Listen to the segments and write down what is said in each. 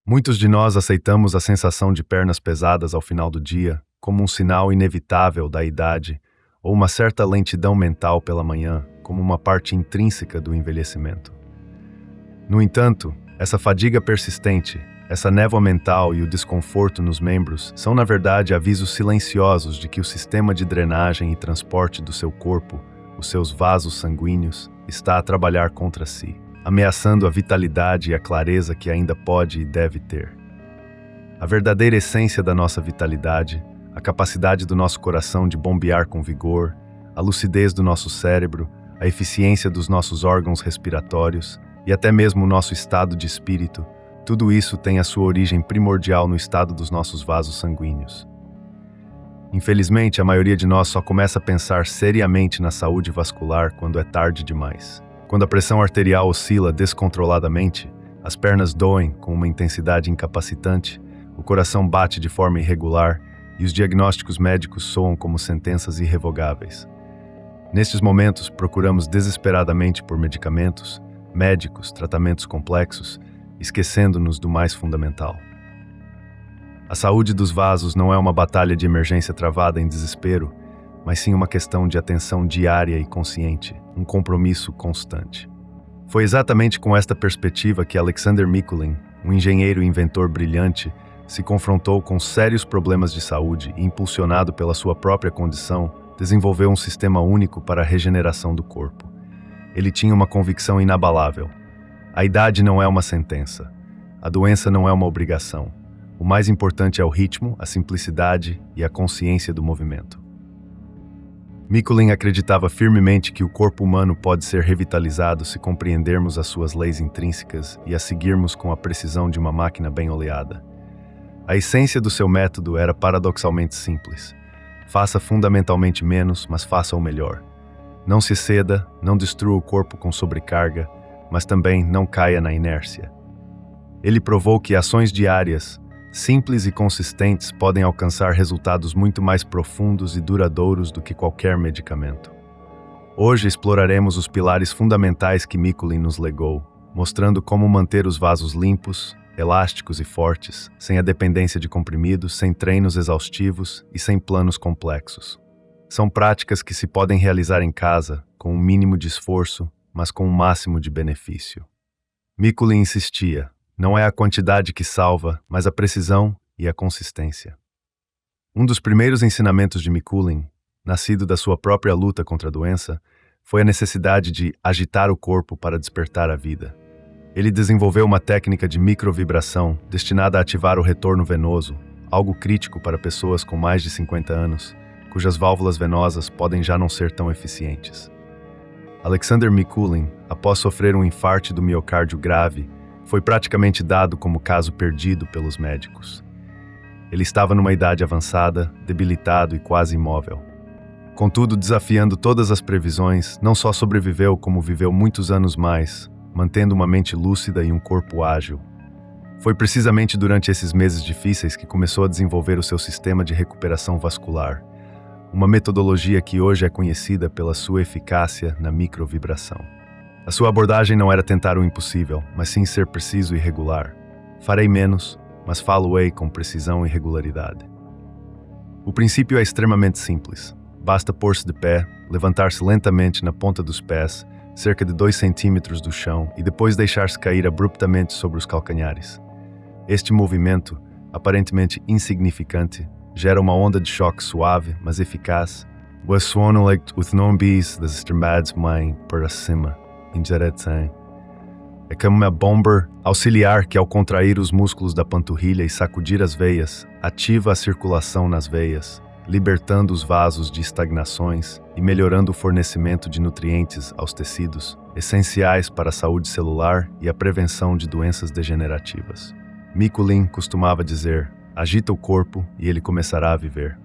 Muitos de nós aceitamos a sensação de pernas pesadas ao final do dia como um sinal inevitável da idade ou uma certa lentidão mental pela manhã como uma parte intrínseca do envelhecimento. No entanto, essa fadiga persistente, essa névoa mental e o desconforto nos membros são, na verdade, avisos silenciosos de que o sistema de drenagem e transporte do seu corpo, os seus vasos sanguíneos, está a trabalhar contra si, ameaçando a vitalidade e a clareza que ainda pode e deve ter. A verdadeira essência da nossa vitalidade, a capacidade do nosso coração de bombear com vigor, a lucidez do nosso cérebro, a eficiência dos nossos órgãos respiratórios e até mesmo o nosso estado de espírito, tudo isso tem a sua origem primordial no estado dos nossos vasos sanguíneos. Infelizmente, a maioria de nós só começa a pensar seriamente na saúde vascular quando é tarde demais. Quando a pressão arterial oscila descontroladamente, as pernas doem com uma intensidade incapacitante, o coração bate de forma irregular e os diagnósticos médicos soam como sentenças irrevogáveis. Nestes momentos, procuramos desesperadamente por medicamentos, médicos, tratamentos complexos, esquecendo-nos do mais fundamental. A saúde dos vasos não é uma batalha de emergência travada em desespero, mas sim uma questão de atenção diária e consciente, um compromisso constante. Foi exatamente com esta perspectiva que Alexander Mikulin, um engenheiro e inventor brilhante, se confrontou com sérios problemas de saúde e, impulsionado pela sua própria condição, desenvolveu um sistema único para a regeneração do corpo. Ele tinha uma convicção inabalável. A idade não é uma sentença. A doença não é uma obrigação. O mais importante é o ritmo, a simplicidade e a consciência do movimento. Mikulin acreditava firmemente que o corpo humano pode ser revitalizado se compreendermos as suas leis intrínsecas e a seguirmos com a precisão de uma máquina bem oleada. A essência do seu método era paradoxalmente simples. Faça fundamentalmente menos, mas faça o melhor. Não se exceda, não destrua o corpo com sobrecarga, mas também não caia na inércia. Ele provou que ações diárias, simples e consistentes, podem alcançar resultados muito mais profundos e duradouros do que qualquer medicamento. Hoje exploraremos os pilares fundamentais que Mikulin nos legou, mostrando como manter os vasos limpos, elásticos e fortes, sem a dependência de comprimidos, sem treinos exaustivos e sem planos complexos. São práticas que se podem realizar em casa, com um mínimo de esforço, mas com um máximo de benefício. Mikulin insistia: não é a quantidade que salva, mas a precisão e a consistência. Um dos primeiros ensinamentos de Mikulin, nascido da sua própria luta contra a doença, foi a necessidade de agitar o corpo para despertar a vida. Ele desenvolveu uma técnica de microvibração destinada a ativar o retorno venoso, algo crítico para pessoas com mais de 50 anos, cujas válvulas venosas podem já não ser tão eficientes. Alexander Mikulin, após sofrer um infarte do miocárdio grave, foi praticamente dado como caso perdido pelos médicos. Ele estava numa idade avançada, debilitado e quase imóvel. Contudo, desafiando todas as previsões, não só sobreviveu como viveu muitos anos mais, mantendo uma mente lúcida e um corpo ágil. Foi precisamente durante esses meses difíceis que começou a desenvolver o seu sistema de recuperação vascular, uma metodologia que hoje é conhecida pela sua eficácia na microvibração. A sua abordagem não era tentar o impossível, mas sim ser preciso e regular. Farei menos, mas falo-ei com precisão e regularidade. O princípio é extremamente simples. Basta pôr-se de pé, levantar-se lentamente na ponta dos pés, cerca de 2 centímetros do chão, e depois deixar-se cair abruptamente sobre os calcanhares. Este movimento, aparentemente insignificante, gera uma onda de choque suave, mas eficaz. O sono with non bis das extremidades mãe para cima, em direção. É como uma bomba auxiliar que, ao contrair os músculos da panturrilha e sacudir as veias, ativa a circulação nas veias, libertando os vasos de estagnações e melhorando o fornecimento de nutrientes aos tecidos, essenciais para a saúde celular e a prevenção de doenças degenerativas. Mikulin costumava dizer: agita o corpo e ele começará a viver.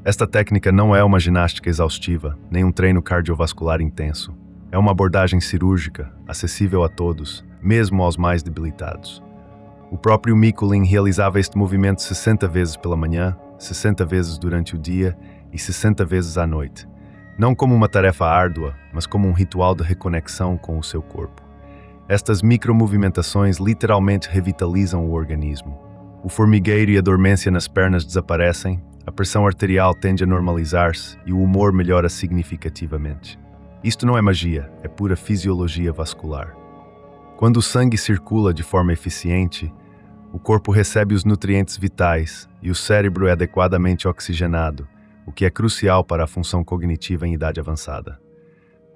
Esta técnica não é uma ginástica exaustiva, nem um treino cardiovascular intenso. É uma abordagem cirúrgica, acessível a todos, mesmo aos mais debilitados. O próprio Mikulin realizava este movimento 60 vezes pela manhã, 60 vezes durante o dia e 60 vezes à noite. Não como uma tarefa árdua, mas como um ritual de reconexão com o seu corpo. Estas micromovimentações literalmente revitalizam o organismo. O formigueiro e a dormência nas pernas desaparecem, a pressão arterial tende a normalizar-se e o humor melhora significativamente. Isto não é magia, é pura fisiologia vascular. Quando o sangue circula de forma eficiente, o corpo recebe os nutrientes vitais e o cérebro é adequadamente oxigenado, o que é crucial para a função cognitiva em idade avançada.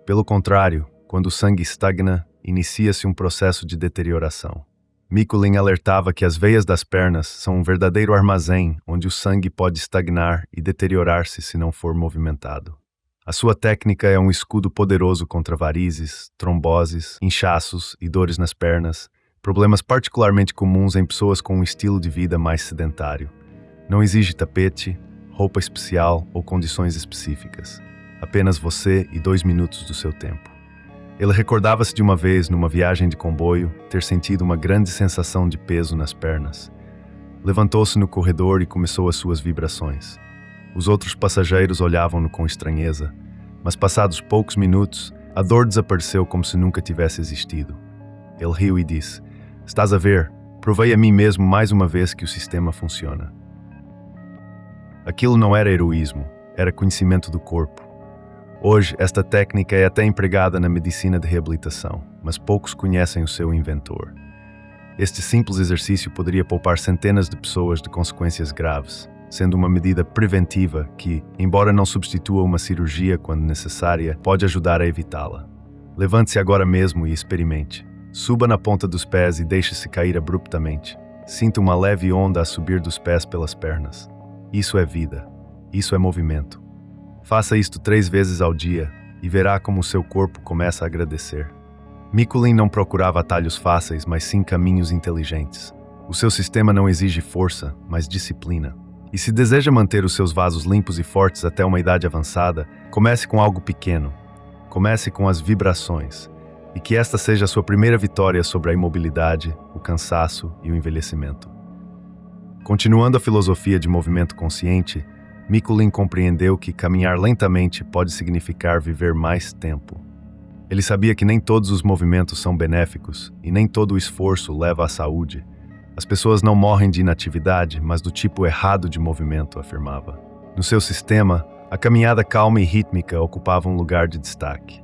Pelo contrário, quando o sangue estagna, inicia-se um processo de deterioração. Mikuláš alertava que as veias das pernas são um verdadeiro armazém onde o sangue pode estagnar e deteriorar-se se não for movimentado. A sua técnica é um escudo poderoso contra varizes, tromboses, inchaços e dores nas pernas, problemas particularmente comuns em pessoas com um estilo de vida mais sedentário. Não exige tapete, roupa especial ou condições específicas. Apenas você e 2 minutos do seu tempo. Ele recordava-se de uma vez, numa viagem de comboio, ter sentido uma grande sensação de peso nas pernas. Levantou-se no corredor e começou as suas vibrações. Os outros passageiros olhavam-no com estranheza, mas passados poucos minutos, a dor desapareceu como se nunca tivesse existido. Ele riu e disse: "Estás a ver? Provei a mim mesmo mais uma vez que o sistema funciona." Aquilo não era heroísmo, era conhecimento do corpo. Hoje, esta técnica é até empregada na medicina de reabilitação, mas poucos conhecem o seu inventor. Este simples exercício poderia poupar centenas de pessoas de consequências graves, sendo uma medida preventiva que, embora não substitua uma cirurgia quando necessária, pode ajudar a evitá-la. Levante-se agora mesmo e experimente. Suba na ponta dos pés e deixe-se cair abruptamente. Sinta uma leve onda a subir dos pés pelas pernas. Isso é vida. Isso é movimento. Faça isto 3 vezes ao dia e verá como o seu corpo começa a agradecer. Mikuláš não procurava atalhos fáceis, mas sim caminhos inteligentes. O seu sistema não exige força, mas disciplina. E se deseja manter os seus vasos limpos e fortes até uma idade avançada, comece com algo pequeno. Comece com as vibrações. E que esta seja a sua primeira vitória sobre a imobilidade, o cansaço e o envelhecimento. Continuando a filosofia de movimento consciente, Mikuláš compreendeu que caminhar lentamente pode significar viver mais tempo. Ele sabia que nem todos os movimentos são benéficos e nem todo o esforço leva à saúde. As pessoas não morrem de inatividade, mas do tipo errado de movimento, afirmava. No seu sistema, a caminhada calma e rítmica ocupava um lugar de destaque.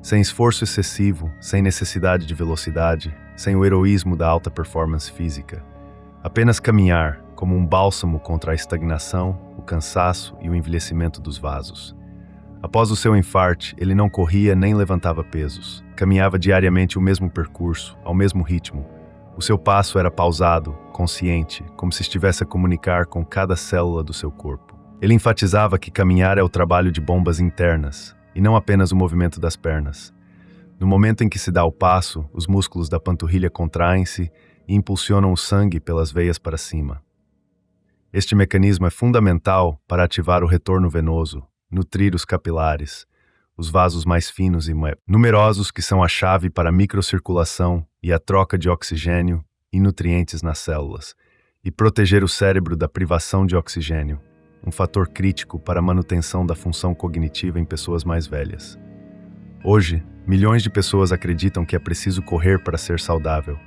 Sem esforço excessivo, sem necessidade de velocidade, sem o heroísmo da alta performance física. Apenas caminhar, como um bálsamo contra a estagnação, o cansaço e o envelhecimento dos vasos. Após o seu infarte, ele não corria nem levantava pesos. Caminhava diariamente o mesmo percurso, ao mesmo ritmo. O seu passo era pausado, consciente, como se estivesse a comunicar com cada célula do seu corpo. Ele enfatizava que caminhar é o trabalho de bombas internas, e não apenas o movimento das pernas. No momento em que se dá o passo, os músculos da panturrilha contraem-se e impulsionam o sangue pelas veias para cima. Este mecanismo é fundamental para ativar o retorno venoso, nutrir os capilares, os vasos mais finos e numerosos que são a chave para a microcirculação e a troca de oxigênio e nutrientes nas células, e proteger o cérebro da privação de oxigênio, um fator crítico para a manutenção da função cognitiva em pessoas mais velhas. Hoje, milhões de pessoas acreditam que é preciso correr para ser saudável.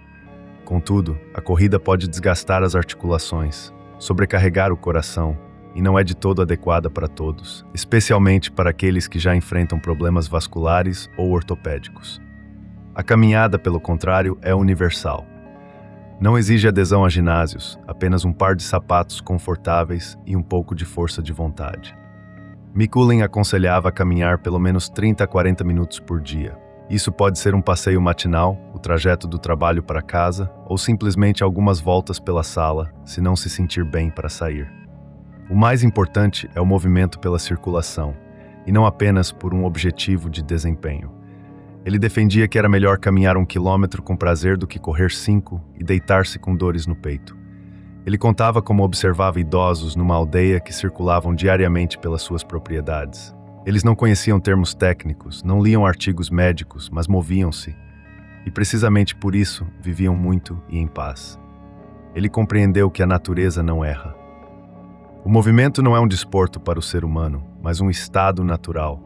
Contudo, a corrida pode desgastar as articulações, sobrecarregar o coração, e não é de todo adequada para todos, especialmente para aqueles que já enfrentam problemas vasculares ou ortopédicos. A caminhada, pelo contrário, é universal. Não exige adesão a ginásios, apenas um par de sapatos confortáveis e um pouco de força de vontade. Mikuláš aconselhava a caminhar pelo menos 30 a 40 minutos por dia. Isso pode ser um passeio matinal, o trajeto do trabalho para casa, ou simplesmente algumas voltas pela sala, se não se sentir bem para sair. O mais importante é o movimento pela circulação, e não apenas por um objetivo de desempenho. Ele defendia que era melhor caminhar 1 quilômetro com prazer do que correr 5 e deitar-se com dores no peito. Ele contava como observava idosos numa aldeia que circulavam diariamente pelas suas propriedades. Eles não conheciam termos técnicos, não liam artigos médicos, mas moviam-se. E precisamente por isso, viviam muito e em paz. Ele compreendeu que a natureza não erra. O movimento não é um desporto para o ser humano, mas um estado natural.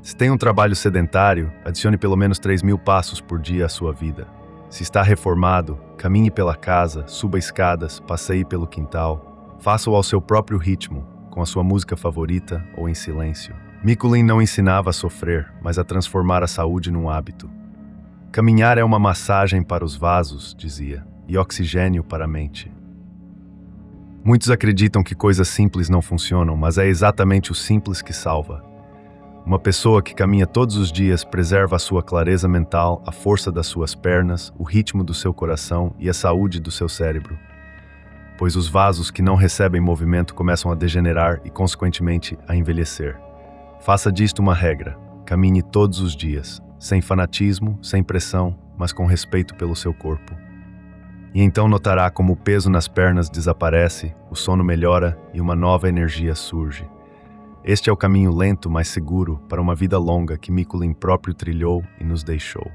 Se tem um trabalho sedentário, adicione pelo menos 3.000 passos por dia à sua vida. Se está reformado, caminhe pela casa, suba escadas, passeie pelo quintal. Faça-o ao seu próprio ritmo, com a sua música favorita ou em silêncio. Mikuláš não ensinava a sofrer, mas a transformar a saúde num hábito. Caminhar é uma massagem para os vasos, dizia, e oxigênio para a mente. Muitos acreditam que coisas simples não funcionam, mas é exatamente o simples que salva. Uma pessoa que caminha todos os dias preserva a sua clareza mental, a força das suas pernas, o ritmo do seu coração e a saúde do seu cérebro. Pois os vasos que não recebem movimento começam a degenerar e, consequentemente, a envelhecer. Faça disto uma regra. Caminhe todos os dias, sem fanatismo, sem pressão, mas com respeito pelo seu corpo. E então notará como o peso nas pernas desaparece, o sono melhora e uma nova energia surge. Este é o caminho lento, mas seguro, para uma vida longa que Mikuláš próprio trilhou e nos deixou.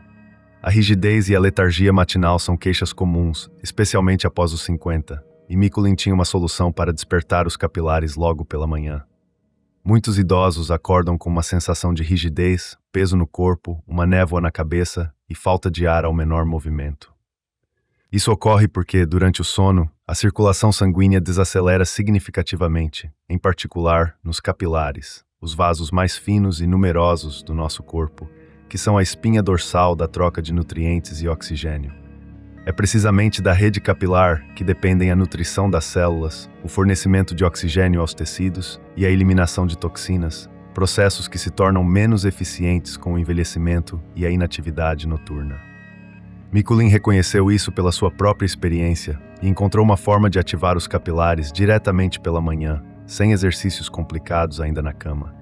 A rigidez e a letargia matinal são queixas comuns, especialmente após os 50, e Mikuláš tinha uma solução para despertar os capilares logo pela manhã. Muitos idosos acordam com uma sensação de rigidez, peso no corpo, uma névoa na cabeça e falta de ar ao menor movimento. Isso ocorre porque, durante o sono, a circulação sanguínea desacelera significativamente, em particular nos capilares, os vasos mais finos e numerosos do nosso corpo, que são a espinha dorsal da troca de nutrientes e oxigênio. É precisamente da rede capilar que dependem a nutrição das células, o fornecimento de oxigênio aos tecidos e a eliminação de toxinas, processos que se tornam menos eficientes com o envelhecimento e a inatividade noturna. Mikuláš reconheceu isso pela sua própria experiência e encontrou uma forma de ativar os capilares diretamente pela manhã, sem exercícios complicados ainda na cama.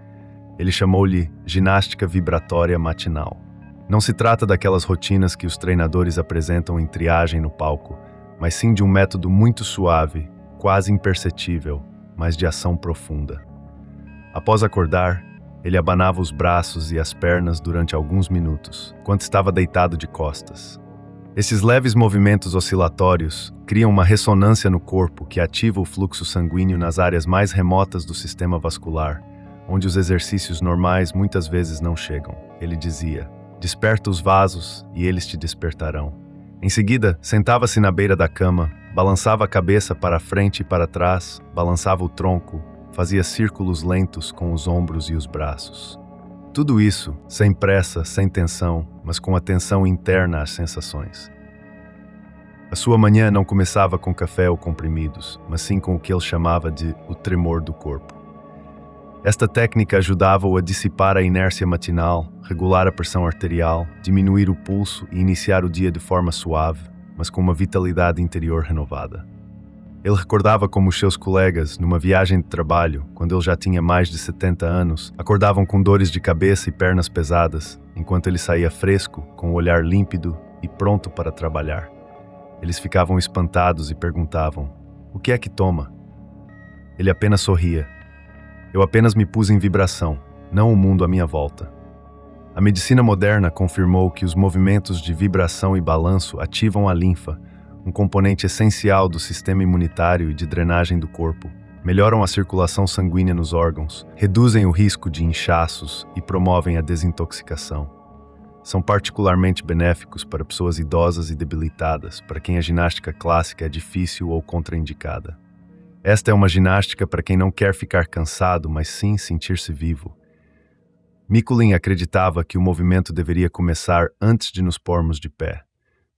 Ele chamou-lhe ginástica vibratória matinal. Não se trata daquelas rotinas que os treinadores apresentam em triagem no palco, mas sim de um método muito suave, quase imperceptível, mas de ação profunda. Após acordar, ele abanava os braços e as pernas durante alguns minutos, enquanto estava deitado de costas. Esses leves movimentos oscilatórios criam uma ressonância no corpo que ativa o fluxo sanguíneo nas áreas mais remotas do sistema vascular, onde os exercícios normais muitas vezes não chegam. Ele dizia: "Desperta os vasos e eles te despertarão." Em seguida, sentava-se na beira da cama, balançava a cabeça para frente e para trás, balançava o tronco, fazia círculos lentos com os ombros e os braços. Tudo isso, sem pressa, sem tensão, mas com atenção interna às sensações. A sua manhã não começava com café ou comprimidos, mas sim com o que ele chamava de o tremor do corpo. Esta técnica ajudava-o a dissipar a inércia matinal, regular a pressão arterial, diminuir o pulso e iniciar o dia de forma suave, mas com uma vitalidade interior renovada. Ele recordava como os seus colegas, numa viagem de trabalho, quando ele já tinha mais de 70 anos, acordavam com dores de cabeça e pernas pesadas, enquanto ele saía fresco, com o olhar límpido e pronto para trabalhar. Eles ficavam espantados e perguntavam: "O que é que toma?" Ele apenas sorria. "Eu apenas me pus em vibração, não o mundo à minha volta." A medicina moderna confirmou que os movimentos de vibração e balanço ativam a linfa, um componente essencial do sistema imunitário e de drenagem do corpo, melhoram a circulação sanguínea nos órgãos, reduzem o risco de inchaços e promovem a desintoxicação. São particularmente benéficos para pessoas idosas e debilitadas, para quem a ginástica clássica é difícil ou contraindicada. Esta é uma ginástica para quem não quer ficar cansado, mas sim sentir-se vivo. Mikuláš acreditava que o movimento deveria começar antes de nos pormos de pé.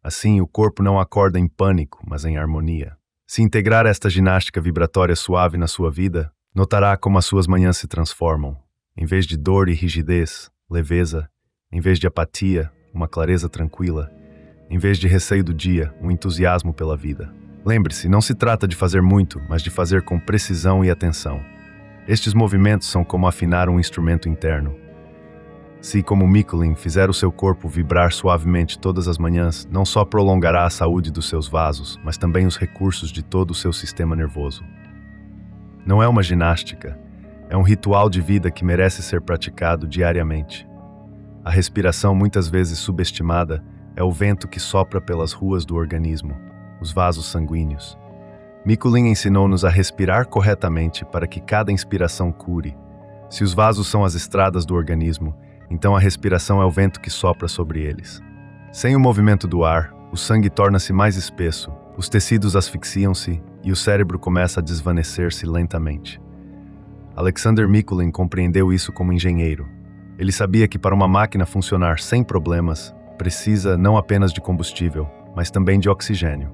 Assim, o corpo não acorda em pânico, mas em harmonia. Se integrar esta ginástica vibratória suave na sua vida, notará como as suas manhãs se transformam. Em vez de dor e rigidez, leveza. Em vez de apatia, uma clareza tranquila. Em vez de receio do dia, um entusiasmo pela vida. Lembre-se, não se trata de fazer muito, mas de fazer com precisão e atenção. Estes movimentos são como afinar um instrumento interno. Se, como Mikuláš, fizer o seu corpo vibrar suavemente todas as manhãs, não só prolongará a saúde dos seus vasos, mas também os recursos de todo o seu sistema nervoso. Não é uma ginástica, é um ritual de vida que merece ser praticado diariamente. A respiração, muitas vezes subestimada, é o vento que sopra pelas ruas do organismo, os vasos sanguíneos. Mikuláš ensinou-nos a respirar corretamente para que cada inspiração cure. Se os vasos são as estradas do organismo, Então a respiração é o vento que sopra sobre eles. Sem o movimento do ar, o sangue torna-se mais espesso, os tecidos asfixiam-se e o cérebro começa a desvanecer-se lentamente. Alexander Mikulin compreendeu isso como engenheiro. Ele sabia que para uma máquina funcionar sem problemas, precisa não apenas de combustível, mas também de oxigênio.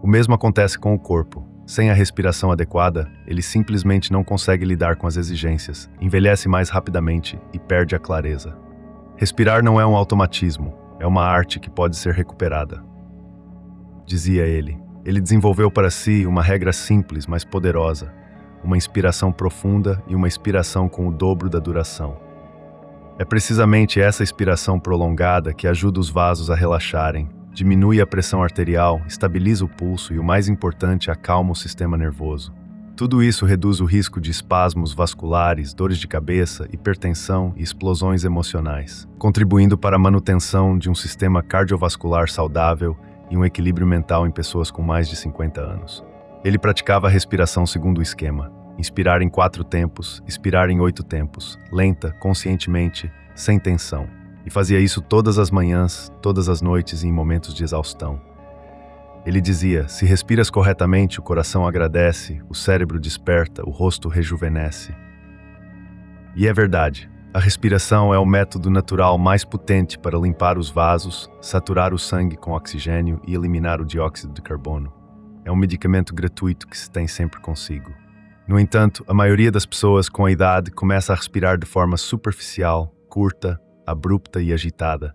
O mesmo acontece com o corpo. Sem a respiração adequada, ele simplesmente não consegue lidar com as exigências, envelhece mais rapidamente e perde a clareza. Respirar não é um automatismo, é uma arte que pode ser recuperada. Dizia ele. Ele desenvolveu para si uma regra simples, mas poderosa, uma inspiração profunda e uma expiração com o dobro da duração. É precisamente essa expiração prolongada que ajuda os vasos a relaxarem, diminui a pressão arterial, estabiliza o pulso e, o mais importante, acalma o sistema nervoso. Tudo isso reduz o risco de espasmos vasculares, dores de cabeça, hipertensão e explosões emocionais, contribuindo para a manutenção de um sistema cardiovascular saudável e um equilíbrio mental em pessoas com mais de 50 anos. Ele praticava a respiração segundo o esquema: inspirar em 4 tempos, expirar em 8 tempos, lenta, conscientemente, sem tensão. E fazia isso todas as manhãs, todas as noites e em momentos de exaustão. Ele dizia: se respiras corretamente, o coração agradece, o cérebro desperta, o rosto rejuvenesce. E é verdade. A respiração é o método natural mais potente para limpar os vasos, saturar o sangue com oxigênio e eliminar o dióxido de carbono. É um medicamento gratuito que se tem sempre consigo. No entanto, a maioria das pessoas com a idade começa a respirar de forma superficial, curta, abrupta e agitada.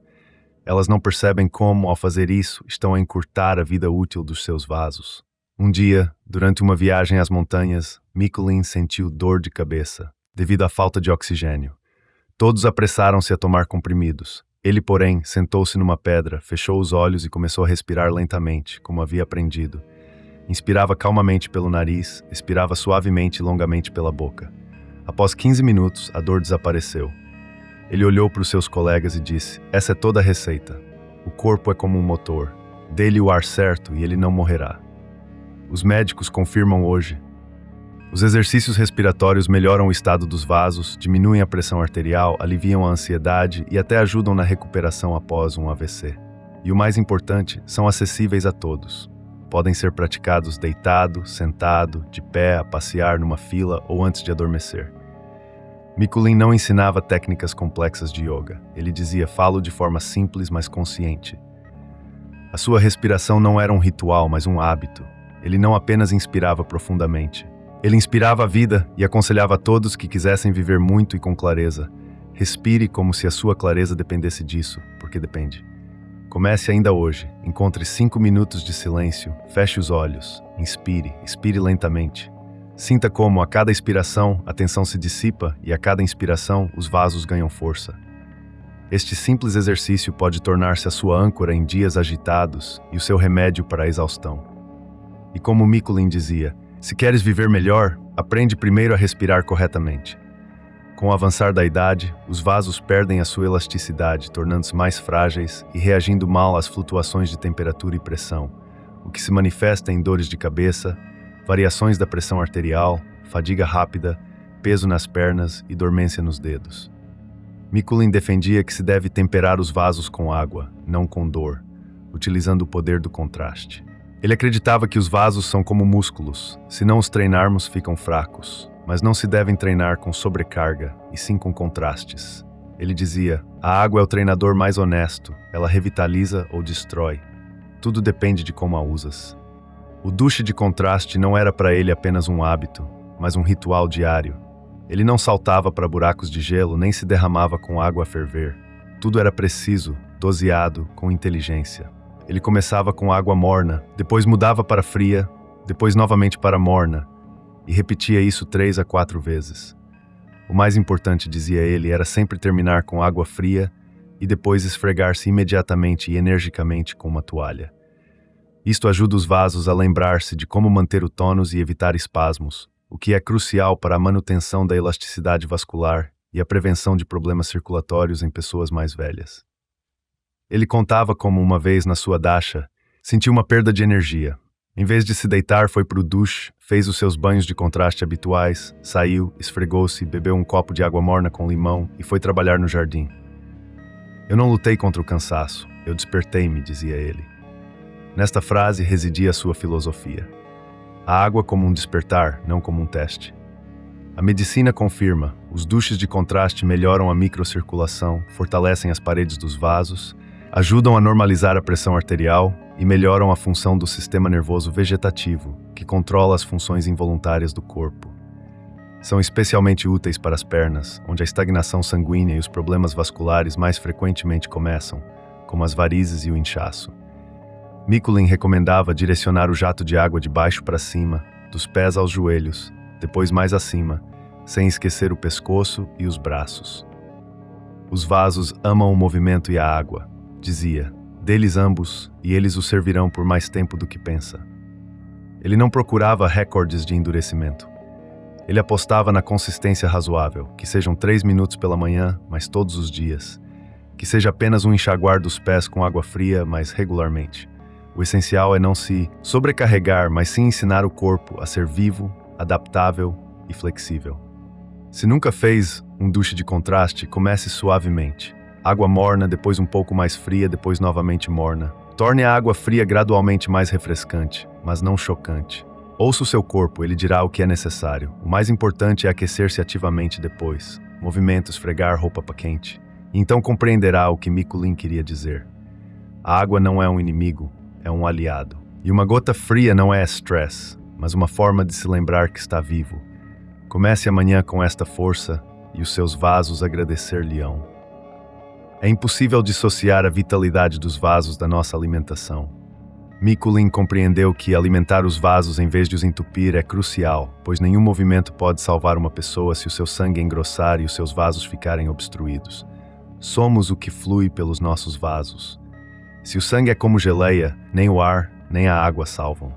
Elas não percebem como, ao fazer isso, estão a encurtar a vida útil dos seus vasos. Um dia, durante uma viagem às montanhas, Mikulin sentiu dor de cabeça, devido à falta de oxigênio. Todos apressaram-se a tomar comprimidos. Ele, porém, sentou-se numa pedra, fechou os olhos e começou a respirar lentamente, como havia aprendido. Inspirava calmamente pelo nariz, expirava suavemente e longamente pela boca. Após 15 minutos, a dor desapareceu. Ele olhou para os seus colegas e disse: essa é toda a receita. O corpo é como um motor. Dê-lhe o ar certo e ele não morrerá. Os médicos confirmam hoje. Os exercícios respiratórios melhoram o estado dos vasos, diminuem a pressão arterial, aliviam a ansiedade e até ajudam na recuperação após um AVC. E o mais importante, são acessíveis a todos. Podem ser praticados deitado, sentado, de pé, a passear numa fila ou antes de adormecer. Mikulin não ensinava técnicas complexas de yoga. Ele dizia: falo de forma simples, mas consciente. A sua respiração não era um ritual, mas um hábito. Ele não apenas inspirava profundamente. Ele inspirava a vida e aconselhava a todos que quisessem viver muito e com clareza: respire como se a sua clareza dependesse disso, porque depende. Comece ainda hoje. Encontre 5 minutos de silêncio, feche os olhos, inspire, expire lentamente. Sinta como, a cada expiração, a tensão se dissipa e a cada inspiração, os vasos ganham força. Este simples exercício pode tornar-se a sua âncora em dias agitados e o seu remédio para a exaustão. E como Mikulin dizia: se queres viver melhor, aprende primeiro a respirar corretamente. Com o avançar da idade, os vasos perdem a sua elasticidade, tornando-se mais frágeis e reagindo mal às flutuações de temperatura e pressão, o que se manifesta em dores de cabeça, variações da pressão arterial, fadiga rápida, peso nas pernas e dormência nos dedos. Mikulin defendia que se deve temperar os vasos com água, não com dor, utilizando o poder do contraste. Ele acreditava que os vasos são como músculos. Se não os treinarmos, ficam fracos, mas não se devem treinar com sobrecarga, e sim com contrastes. Ele dizia: a água é o treinador mais honesto, ela revitaliza ou destrói. Tudo depende de como a usas. O duche de contraste não era para ele apenas um hábito, mas um ritual diário. Ele não saltava para buracos de gelo, nem se derramava com água a ferver. Tudo era preciso, doseado, com inteligência. Ele começava com água morna, depois mudava para fria, depois novamente para morna, e repetia isso 3 a 4 vezes. O mais importante, dizia ele, era sempre terminar com água fria e depois esfregar-se imediatamente e energicamente com uma toalha. Isto ajuda os vasos a lembrar-se de como manter o tônus e evitar espasmos, o que é crucial para a manutenção da elasticidade vascular e a prevenção de problemas circulatórios em pessoas mais velhas. Ele contava como uma vez na sua dacha, sentiu uma perda de energia. Em vez de se deitar, foi pro duche, fez os seus banhos de contraste habituais, saiu, esfregou-se, bebeu um copo de água morna com limão e foi trabalhar no jardim. Eu não lutei contra o cansaço, eu despertei-me, dizia ele. Nesta frase residia a sua filosofia. A água como um despertar, não como um teste. A medicina confirma, os duches de contraste melhoram a microcirculação, fortalecem as paredes dos vasos, ajudam a normalizar a pressão arterial e melhoram a função do sistema nervoso vegetativo, que controla as funções involuntárias do corpo. São especialmente úteis para as pernas, onde a estagnação sanguínea e os problemas vasculares mais frequentemente começam, como as varizes e o inchaço. Mikuláš recomendava direcionar o jato de água de baixo para cima, dos pés aos joelhos, depois mais acima, sem esquecer o pescoço e os braços. Os vasos amam o movimento e a água, dizia, deles ambos, e eles o servirão por mais tempo do que pensa. Ele não procurava recordes de endurecimento. Ele apostava na consistência razoável, que sejam 3 minutos pela manhã, mas todos os dias. Que seja apenas um enxaguar dos pés com água fria, mas regularmente. O essencial é não se sobrecarregar, mas sim ensinar o corpo a ser vivo, adaptável e flexível. Se nunca fez um duche de contraste, comece suavemente. Água morna, depois um pouco mais fria, depois novamente morna. Torne a água fria gradualmente mais refrescante, mas não chocante. Ouça o seu corpo, ele dirá o que é necessário. O mais importante é aquecer-se ativamente depois. Movimento, esfregar roupa quente. E então compreenderá o que Mikuláš queria dizer. A água não é um inimigo, é um aliado. E uma gota fria não é stress, mas uma forma de se lembrar que está vivo. Comece amanhã com esta força e os seus vasos agradecer-lhe-ão. É impossível dissociar a vitalidade dos vasos da nossa alimentação. Mikuláš compreendeu que alimentar os vasos em vez de os entupir é crucial, pois nenhum movimento pode salvar uma pessoa se o seu sangue engrossar e os seus vasos ficarem obstruídos. Somos o que flui pelos nossos vasos. Se o sangue é como geleia, nem o ar, nem a água salvam.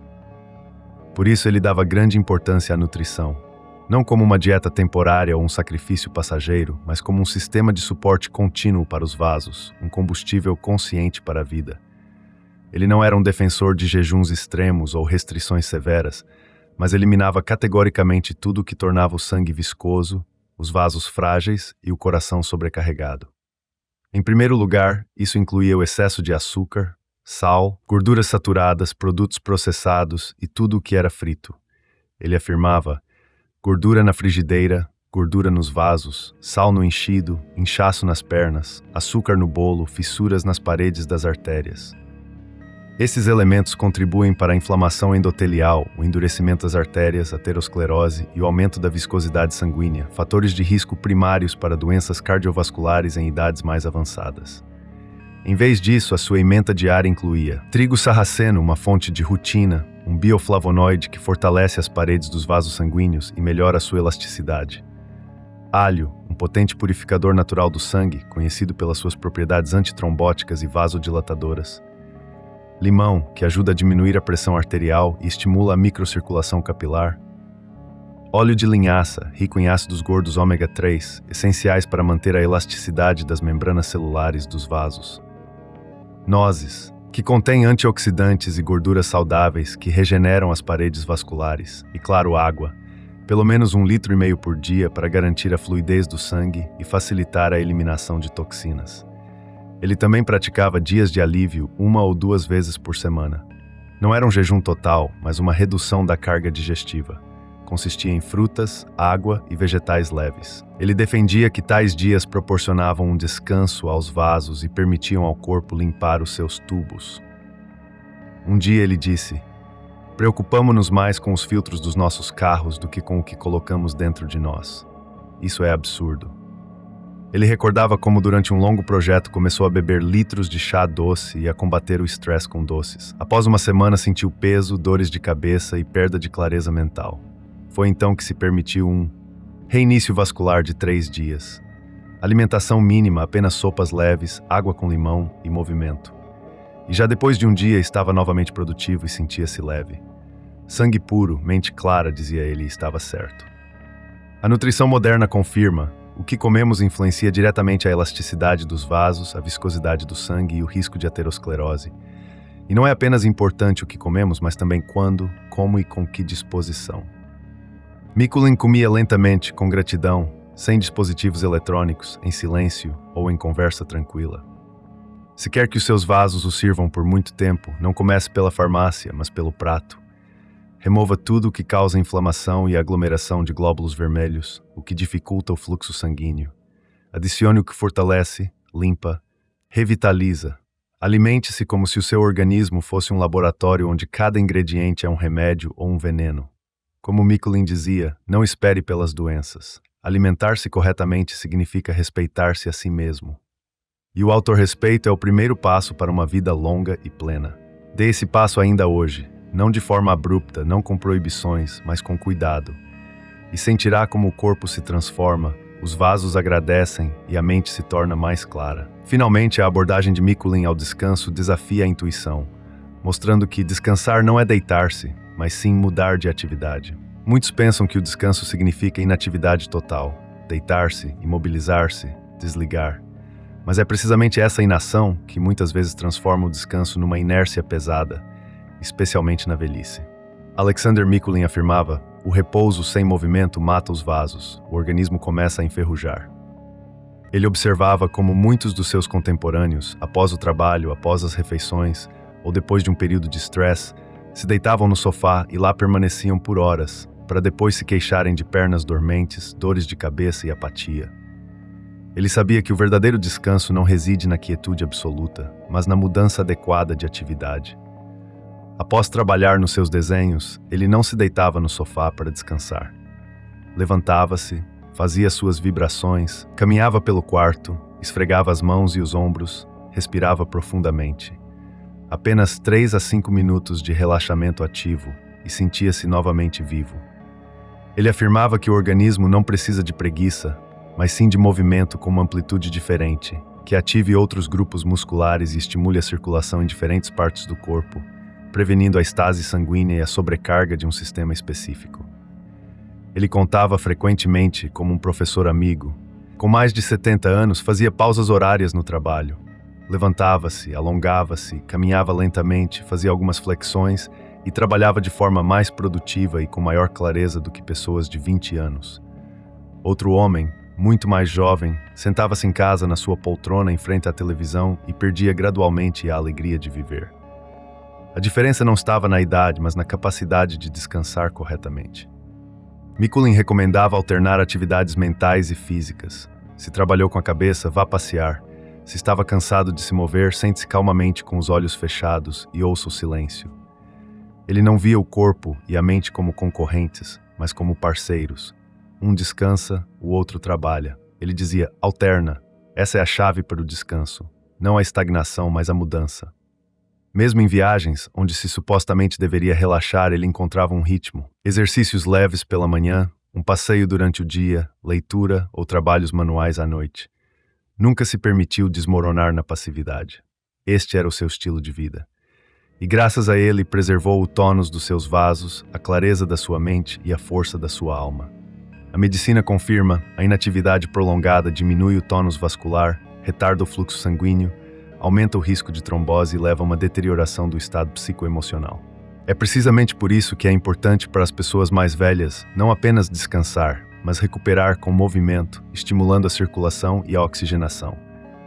Por isso ele dava grande importância à nutrição, não como uma dieta temporária ou um sacrifício passageiro, mas como um sistema de suporte contínuo para os vasos, um combustível consciente para a vida. Ele não era um defensor de jejuns extremos ou restrições severas, mas eliminava categoricamente tudo o que tornava o sangue viscoso, os vasos frágeis e o coração sobrecarregado. Em primeiro lugar, isso incluía o excesso de açúcar, sal, gorduras saturadas, produtos processados e tudo o que era frito. Ele afirmava: gordura na frigideira, gordura nos vasos, sal no enchido, inchaço nas pernas, açúcar no bolo, fissuras nas paredes das artérias. Esses elementos contribuem para a inflamação endotelial, o endurecimento das artérias, a aterosclerose e o aumento da viscosidade sanguínea, fatores de risco primários para doenças cardiovasculares em idades mais avançadas. Em vez disso, a sua ementa diária incluía trigo sarraceno, uma fonte de rutina, um bioflavonoide que fortalece as paredes dos vasos sanguíneos e melhora a sua elasticidade. Alho, um potente purificador natural do sangue, conhecido pelas suas propriedades antitrombóticas e vasodilatadoras. Limão, que ajuda a diminuir a pressão arterial e estimula a microcirculação capilar. Óleo de linhaça, rico em ácidos gordos ômega 3, essenciais para manter a elasticidade das membranas celulares dos vasos. Nozes, que contém antioxidantes e gorduras saudáveis que regeneram as paredes vasculares. E claro, água, pelo menos 1,5 litros por dia para garantir a fluidez do sangue e facilitar a eliminação de toxinas. Ele também praticava dias de alívio 1 ou 2 vezes por semana. Não era um jejum total, mas uma redução da carga digestiva. Consistia em frutas, água e vegetais leves. Ele defendia que tais dias proporcionavam um descanso aos vasos e permitiam ao corpo limpar os seus tubos. Um dia ele disse: preocupamo-nos mais com os filtros dos nossos carros do que com o que colocamos dentro de nós. Isso é absurdo. Ele recordava como durante um longo projeto começou a beber litros de chá doce e a combater o estresse com doces. Após uma semana sentiu peso, dores de cabeça e perda de clareza mental. Foi então que se permitiu um reinício vascular de 3 dias. Alimentação mínima, apenas sopas leves, água com limão e movimento. E já depois de um dia estava novamente produtivo e sentia-se leve. Sangue puro, mente clara, dizia ele, e estava certo. A nutrição moderna confirma: o que comemos influencia diretamente a elasticidade dos vasos, a viscosidade do sangue e o risco de aterosclerose. E não é apenas importante o que comemos, mas também quando, como e com que disposição. Mikuláš comia lentamente, com gratidão, sem dispositivos eletrônicos, em silêncio ou em conversa tranquila. Se quer que os seus vasos o sirvam por muito tempo, não comece pela farmácia, mas pelo prato. Remova tudo o que causa inflamação e aglomeração de glóbulos vermelhos, o que dificulta o fluxo sanguíneo. Adicione o que fortalece, limpa, revitaliza. Alimente-se como se o seu organismo fosse um laboratório onde cada ingrediente é um remédio ou um veneno. Como Mikuláš dizia, não espere pelas doenças. Alimentar-se corretamente significa respeitar-se a si mesmo. E o autorrespeito é o primeiro passo para uma vida longa e plena. Dê esse passo ainda hoje, não de forma abrupta, não com proibições, mas com cuidado. E sentirá como o corpo se transforma, os vasos agradecem e a mente se torna mais clara. Finalmente, a abordagem de Mikuláš ao descanso desafia a intuição, mostrando que descansar não é deitar-se, mas sim mudar de atividade. Muitos pensam que o descanso significa inatividade total, deitar-se, imobilizar-se, desligar. Mas é precisamente essa inação que muitas vezes transforma o descanso numa inércia pesada, especialmente na velhice. Alexander Mikuláš afirmava: o repouso sem movimento mata os vasos, o organismo começa a enferrujar. Ele observava como muitos dos seus contemporâneos, após o trabalho, após as refeições, ou depois de um período de estresse, se deitavam no sofá e lá permaneciam por horas, para depois se queixarem de pernas dormentes, dores de cabeça e apatia. Ele sabia que o verdadeiro descanso não reside na quietude absoluta, mas na mudança adequada de atividade. Após trabalhar nos seus desenhos, ele não se deitava no sofá para descansar. Levantava-se, fazia suas vibrações, caminhava pelo quarto, esfregava as mãos e os ombros, respirava profundamente. Apenas 3 a 5 minutos de relaxamento ativo e sentia-se novamente vivo. Ele afirmava que o organismo não precisa de preguiça, mas sim de movimento com uma amplitude diferente, que ative outros grupos musculares e estimule a circulação em diferentes partes do corpo, prevenindo a estase sanguínea e a sobrecarga de um sistema específico. Ele contava frequentemente como um professor amigo. Com mais de 70 anos, fazia pausas horárias no trabalho. Levantava-se, alongava-se, caminhava lentamente, fazia algumas flexões e trabalhava de forma mais produtiva e com maior clareza do que pessoas de 20 anos. Outro homem, muito mais jovem, sentava-se em casa na sua poltrona em frente à televisão e perdia gradualmente a alegria de viver. A diferença não estava na idade, mas na capacidade de descansar corretamente. Mikuláš recomendava alternar atividades mentais e físicas. Se trabalhou com a cabeça, vá passear. Se estava cansado de se mover, sente-se calmamente com os olhos fechados e ouça o silêncio. Ele não via o corpo e a mente como concorrentes, mas como parceiros. Um descansa, o outro trabalha. Ele dizia: alterna. Essa é a chave para o descanso. Não a estagnação, mas a mudança. Mesmo em viagens, onde se supostamente deveria relaxar, ele encontrava um ritmo. Exercícios leves pela manhã, um passeio durante o dia, leitura ou trabalhos manuais à noite. Nunca se permitiu desmoronar na passividade. Este era o seu estilo de vida. E graças a ele preservou o tônus dos seus vasos, a clareza da sua mente e a força da sua alma. A medicina confirma: a inatividade prolongada diminui o tônus vascular, retarda o fluxo sanguíneo, aumenta o risco de trombose e leva a uma deterioração do estado psicoemocional. É precisamente por isso que é importante para as pessoas mais velhas não apenas descansar, mas recuperar com movimento, estimulando a circulação e a oxigenação.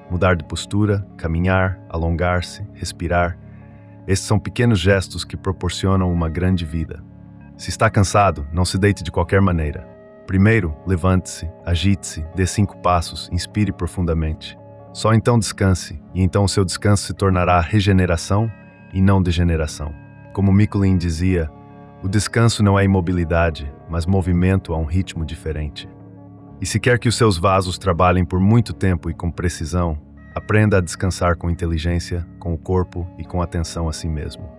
Mudar de postura, caminhar, alongar-se, respirar. Estes são pequenos gestos que proporcionam uma grande vida. Se está cansado, não se deite de qualquer maneira. Primeiro, levante-se, agite-se, dê 5 passos, inspire profundamente. Só então descanse, e então o seu descanso se tornará regeneração e não degeneração. Como Mikuláš dizia, o descanso não é imobilidade, mas movimento a um ritmo diferente. E se quer que os seus vasos trabalhem por muito tempo e com precisão, aprenda a descansar com inteligência, com o corpo e com atenção a si mesmo.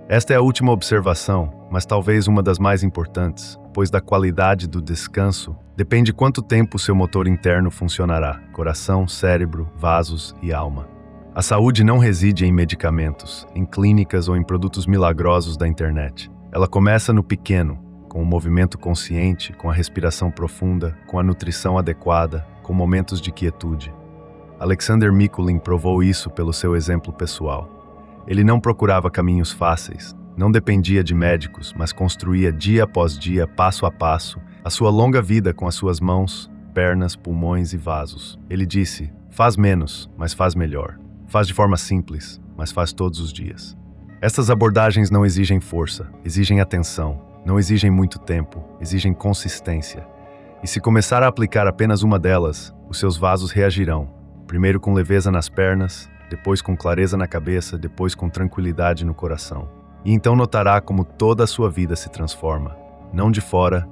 Esta é a última observação, mas talvez uma das mais importantes, pois da qualidade do descanso depende quanto tempo o seu motor interno funcionará: coração, cérebro, vasos e alma. A saúde não reside em medicamentos, em clínicas ou em produtos milagrosos da internet. Ela começa no pequeno, com o movimento consciente, com a respiração profunda, com a nutrição adequada, com momentos de quietude. Alexander Mikuláš provou isso pelo seu exemplo pessoal. Ele não procurava caminhos fáceis, não dependia de médicos, mas construía dia após dia, passo a passo, a sua longa vida com as suas mãos, pernas, pulmões e vasos. Ele disse: faz menos, mas faz melhor. Faz de forma simples, mas faz todos os dias. Estas abordagens não exigem força, exigem atenção, não exigem muito tempo, exigem consistência. E se começar a aplicar apenas uma delas, os seus vasos reagirão, primeiro com leveza nas pernas, depois com clareza na cabeça, depois com tranquilidade no coração. E então notará como toda a sua vida se transforma, não de fora,